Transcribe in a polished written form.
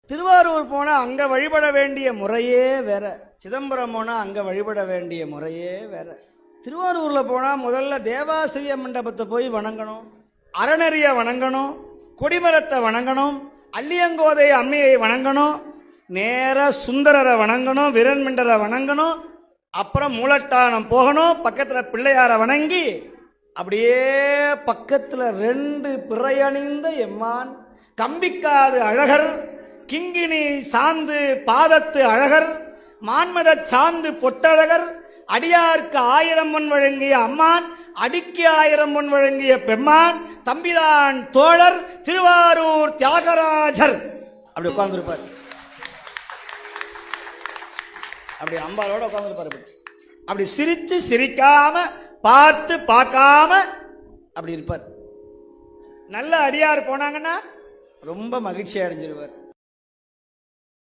திருவாரூர் போனால் அங்கே வழிபட வேண்டிய முறையே வேற, சிதம்பரம் போனால் அங்கே வழிபட வேண்டிய முறையே வேற. திருவாரூரில் போனால் முதல்ல தேவாசிரிய மண்டபத்தை போய் வணங்கணும், அறநெறிய வணங்கணும், கொடிமரத்தை வணங்கணும், அள்ளியங்கோதை அம்மையை வணங்கணும், நேர சுந்தரரை வணங்கணும், வீரன்மிண்டரை வணங்கணும், அப்புறம் மூலட்டானம் போகணும், பக்கத்தில் பிள்ளையாரை வணங்கி அப்படியே பக்கத்தில் 2 பிறையணிந்த எம்மான், கம்பிக்காது அழகர், கிங்கினி சாந்து பாதத்து அழகர், மான்மத சாந்து பொட்டழகர், அடியார்க்கு 1000 பொன் வழங்கிய அம்மான், அடிக்கு 1000 பொன் வழங்கிய பெம்மான், தம்பிரான் தோழர் திருவாரூர் தியாகராஜர் அப்படி உட்கார்ந்துருப்பார். அப்படி அம்பாலோட உட்கார்ந்துருப்பார். அப்படி சிரிச்சு சிரிக்காம, பார்த்து பார்க்காம அப்படி இருப்பார். நல்ல அடியார் போனாங்கன்னா ரொம்ப மகிழ்ச்சி அடைஞ்சிருவார்.